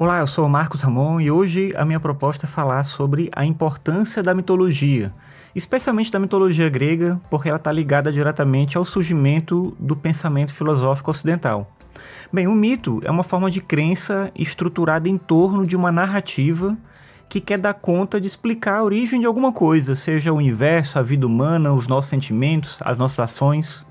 Olá, eu sou o Marcos Ramon e hoje a minha proposta é falar sobre a importância da mitologia, especialmente da mitologia grega, porque ela está ligada diretamente ao surgimento do pensamento filosófico ocidental. Bem, o mito é uma forma de crença estruturada em torno de uma narrativa que quer dar conta de explicar a origem de alguma coisa, seja o universo, a vida humana, os nossos sentimentos, as nossas ações.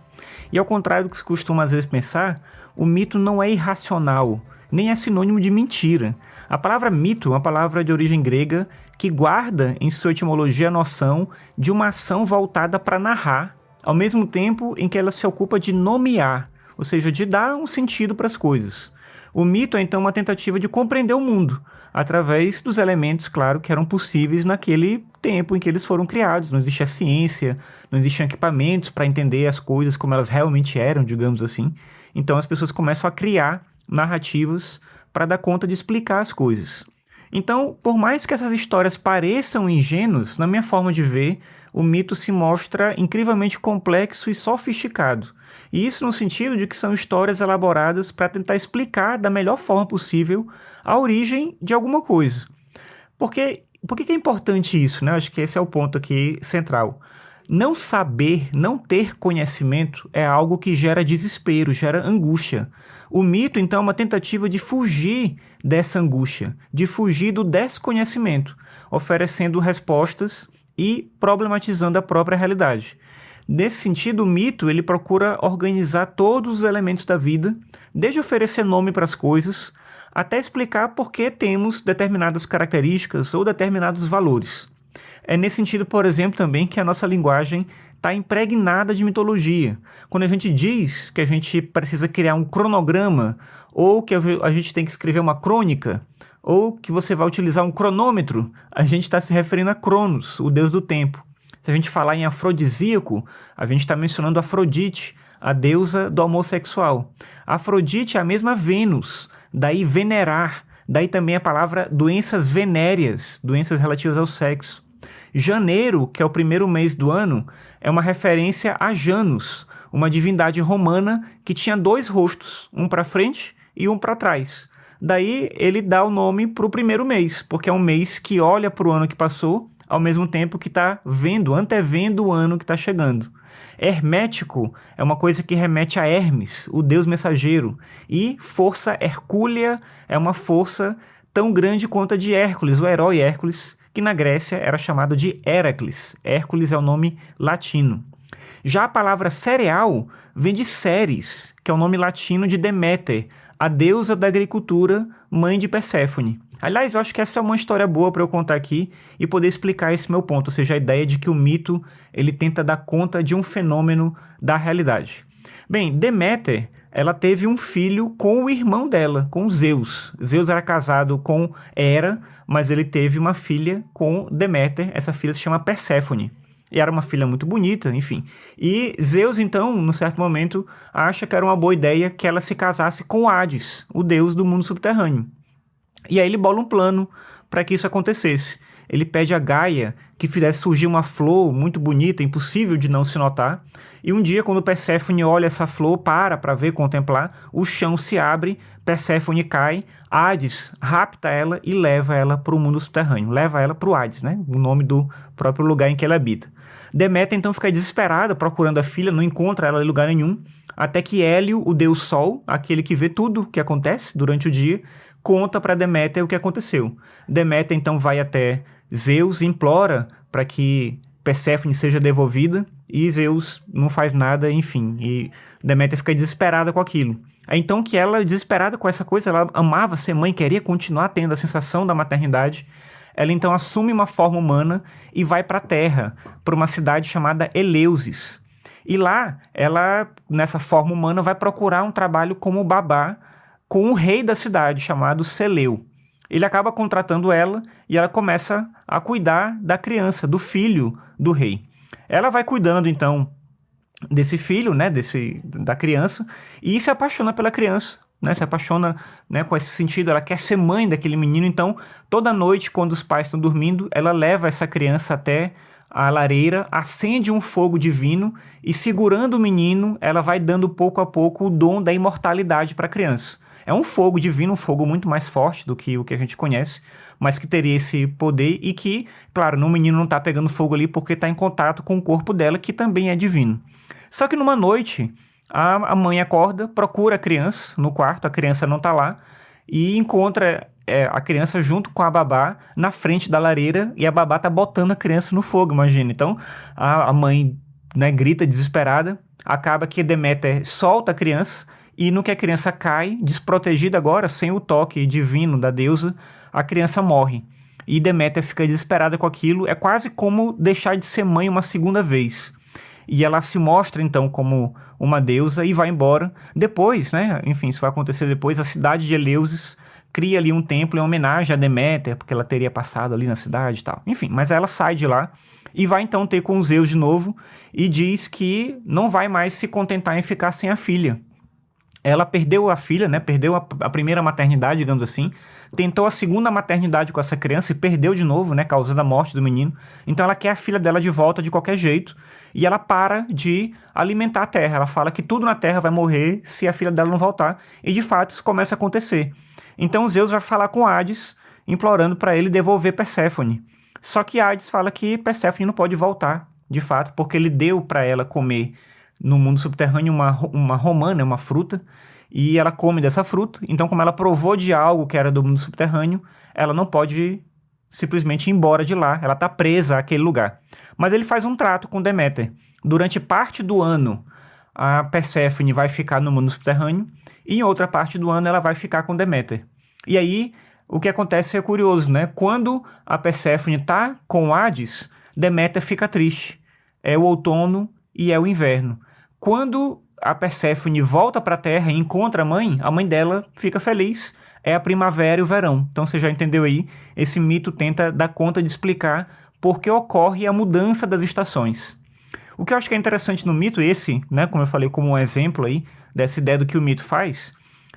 E ao contrário do que se costuma às vezes pensar, o mito não é irracional, nem é sinônimo de mentira. A palavra mito é uma palavra de origem grega que guarda em sua etimologia a noção de uma ação voltada para narrar, ao mesmo tempo em que ela se ocupa de nomear, ou seja, de dar um sentido para as coisas. O mito é então uma tentativa de compreender o mundo, através dos elementos, claro, que eram possíveis naquele tempo em que eles foram criados. Não existia ciência, não existiam equipamentos para entender as coisas como elas realmente eram, digamos assim. Então as pessoas começam a criar narrativas para dar conta de explicar as coisas. Então, por mais que essas histórias pareçam ingênuas, na minha forma de ver, o mito se mostra incrivelmente complexo e sofisticado. E isso no sentido de que são histórias elaboradas para tentar explicar da melhor forma possível a origem de alguma coisa. Por que é importante isso, né? Acho que esse é o ponto aqui central. Não saber, não ter conhecimento é algo que gera desespero, gera angústia. O mito, então, é uma tentativa de fugir dessa angústia, de fugir do desconhecimento, oferecendo respostas e problematizando a própria realidade. Nesse sentido, o mito ele procura organizar todos os elementos da vida, desde oferecer nome para as coisas, até explicar por que temos determinadas características ou determinados valores. É nesse sentido, por exemplo, também que a nossa linguagem está impregnada de mitologia. Quando a gente diz que a gente precisa criar um cronograma, ou que a gente tem que escrever uma crônica, ou que você vai utilizar um cronômetro, a gente está se referindo a Cronos, o deus do tempo. Se a gente falar em afrodisíaco, a gente está mencionando Afrodite, a deusa do amor sexual. Afrodite é a mesma Vênus, daí venerar, daí também a palavra doenças venéreas, doenças relativas ao sexo. Janeiro, que é o primeiro mês do ano, é uma referência a Janus, uma divindade romana que tinha dois rostos, um para frente e um para trás. Daí ele dá o nome para o primeiro mês, porque é um mês que olha para o ano que passou, ao mesmo tempo que está vendo, antevendo o ano que está chegando. Hermético é uma coisa que remete a Hermes, o deus mensageiro, e força hercúlea é uma força tão grande quanto a de Hércules, o herói Hércules, que na Grécia era chamado de Heracles. Hércules é o nome latino. Já a palavra cereal vem de Ceres, que é o nome latino de Deméter, a deusa da agricultura, mãe de Perséfone. Aliás, eu acho que essa é uma história boa para eu contar aqui e poder explicar esse meu ponto, ou seja, a ideia de que o mito ele tenta dar conta de um fenômeno da realidade. Bem, Deméter, ela teve um filho com o irmão dela, com Zeus. Zeus era casado com Hera, mas ele teve uma filha com Deméter, essa filha se chama Perséfone. E era uma filha muito bonita, enfim. E Zeus, então, num certo momento, acha que era uma boa ideia que ela se casasse com Hades, o deus do mundo subterrâneo. E aí ele bola um plano para que isso acontecesse. Ele pede a Gaia que fizesse surgir uma flor muito bonita, impossível de não se notar. E um dia, quando Perséfone olha essa flor, para ver, contemplar, o chão se abre, Perséfone cai, Hades rapta ela e leva ela para o mundo subterrâneo. Leva ela para o Hades, né? O nome do próprio lugar em que ela habita. Deméter então fica desesperada procurando a filha, não encontra ela em lugar nenhum, até que Hélio, o deus Sol, aquele que vê tudo o que acontece durante o dia, conta para Deméter o que aconteceu. Deméter então vai até Zeus e implora para que Perséfone seja devolvida, e Zeus não faz nada, enfim, e Deméter fica desesperada com aquilo. É então que ela, desesperada com essa coisa, ela amava ser mãe, queria continuar tendo a sensação da maternidade, ela então assume uma forma humana e vai para a Terra, para uma cidade chamada Eleusis. E lá, ela, nessa forma humana, vai procurar um trabalho como babá com o rei da cidade, chamado Seleu. Ele acaba contratando ela e ela começa a cuidar da criança, do filho do rei. Ela vai cuidando, então, desse filho, né, da criança, e se apaixona pela criança, né, se apaixona, né, com esse sentido, ela quer ser mãe daquele menino, então, toda noite, quando os pais estão dormindo, ela leva essa criança até a lareira, acende um fogo divino e, segurando o menino, ela vai dando pouco a pouco o dom da imortalidade para a criança. é um fogo divino, um fogo muito mais forte do que o que a gente conhece, mas que teria esse poder e que, claro, no menino não tá pegando fogo ali porque tá em contato com o corpo dela, que também é divino. Só que numa noite, a mãe acorda, procura a criança no quarto, a criança não tá lá, e encontra a criança junto com a babá na frente da lareira, e a babá tá botando a criança no fogo, imagina. Então, a mãe, né, grita desesperada, acaba que Deméter solta a criança, e no que a criança cai, desprotegida agora, sem o toque divino da deusa, a criança morre. E Deméter fica desesperada com aquilo, é quase como deixar de ser mãe uma segunda vez. E ela se mostra, então, como uma deusa e vai embora. Depois, né, enfim, isso vai acontecer depois, a cidade de Eleusis cria ali um templo em homenagem a Deméter, porque ela teria passado ali na cidade e tal. Enfim, mas ela sai de lá e vai então ter com Zeus de novo e diz que não vai mais se contentar em ficar sem a filha. Ela perdeu a filha, né? Perdeu a primeira maternidade, digamos assim. Tentou a segunda maternidade com essa criança e perdeu de novo, né? Causando a morte do menino. Então ela quer a filha dela de volta de qualquer jeito. E ela para de alimentar a terra. Ela fala que tudo na terra vai morrer se a filha dela não voltar. E de fato isso começa a acontecer. Então Zeus vai falar com Hades, implorando para ele devolver Perséfone. Só que Hades fala que Perséfone não pode voltar, de fato, porque ele deu para ela comer no mundo subterrâneo uma romã, né, uma fruta, e ela come dessa fruta. Então, como ela provou de algo que era do mundo subterrâneo, ela não pode simplesmente ir embora de lá, ela está presa àquele lugar. Mas ele faz um trato com Deméter. Durante parte do ano, a Perséfone vai ficar no mundo subterrâneo, e em outra parte do ano ela vai ficar com Deméter. E aí, o que acontece é curioso, né? Quando a Perséfone está com Hades, Deméter fica triste. É o outono e é o inverno. Quando a Perséfone volta para a Terra e encontra a mãe dela fica feliz. É a primavera e o verão. Então você já entendeu aí? Esse mito tenta dar conta de explicar por que ocorre a mudança das estações. O que eu acho que é interessante no mito, esse, né, como eu falei, como um exemplo aí, dessa ideia do que o mito faz,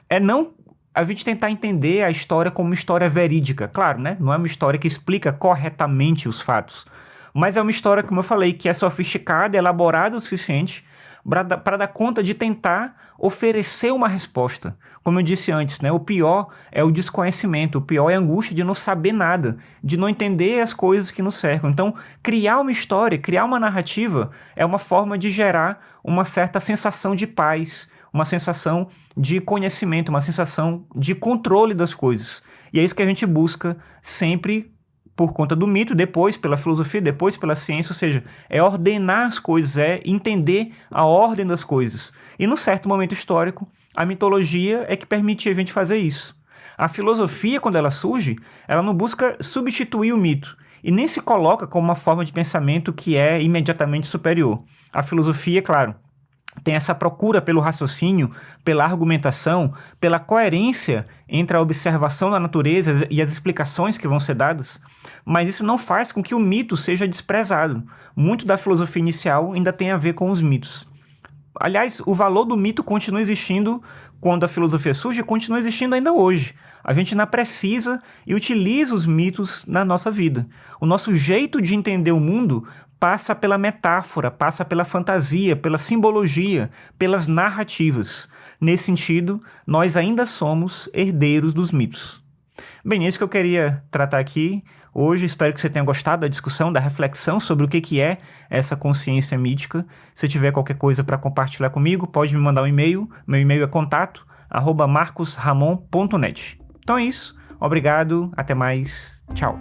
é não a gente tentar entender a história como uma história verídica. Claro, né? Não é uma história que explica corretamente os fatos. Mas é uma história, como eu falei, que é sofisticada, elaborada o suficiente para dar conta de tentar oferecer uma resposta. Como eu disse antes, né, o pior é o desconhecimento, o pior é a angústia de não saber nada, de não entender as coisas que nos cercam. Então, criar uma história, criar uma narrativa é uma forma de gerar uma certa sensação de paz, uma sensação de conhecimento, uma sensação de controle das coisas. E é isso que a gente busca sempre por conta do mito, depois pela filosofia, depois pela ciência, ou seja, é ordenar as coisas, é entender a ordem das coisas. E num certo momento histórico, a mitologia é que permite a gente fazer isso. A filosofia, quando ela surge, ela não busca substituir o mito, e nem se coloca como uma forma de pensamento que é imediatamente superior. A filosofia, claro, tem essa procura pelo raciocínio, pela argumentação, pela coerência entre a observação da natureza e as explicações que vão ser dadas, mas isso não faz com que o mito seja desprezado. Muito da filosofia inicial ainda tem a ver com os mitos. Aliás, o valor do mito continua existindo quando a filosofia surge e continua existindo ainda hoje. A gente ainda precisa e utiliza os mitos na nossa vida. O nosso jeito de entender o mundo passa pela metáfora, passa pela fantasia, pela simbologia, pelas narrativas. Nesse sentido, nós ainda somos herdeiros dos mitos. Bem, é isso que eu queria tratar aqui hoje. Espero que você tenha gostado da discussão, da reflexão sobre o que é essa consciência mítica. Se tiver qualquer coisa para compartilhar comigo, pode me mandar um e-mail. Meu e-mail é contato@marcosramon.net. Então é isso. Obrigado. Até mais. Tchau.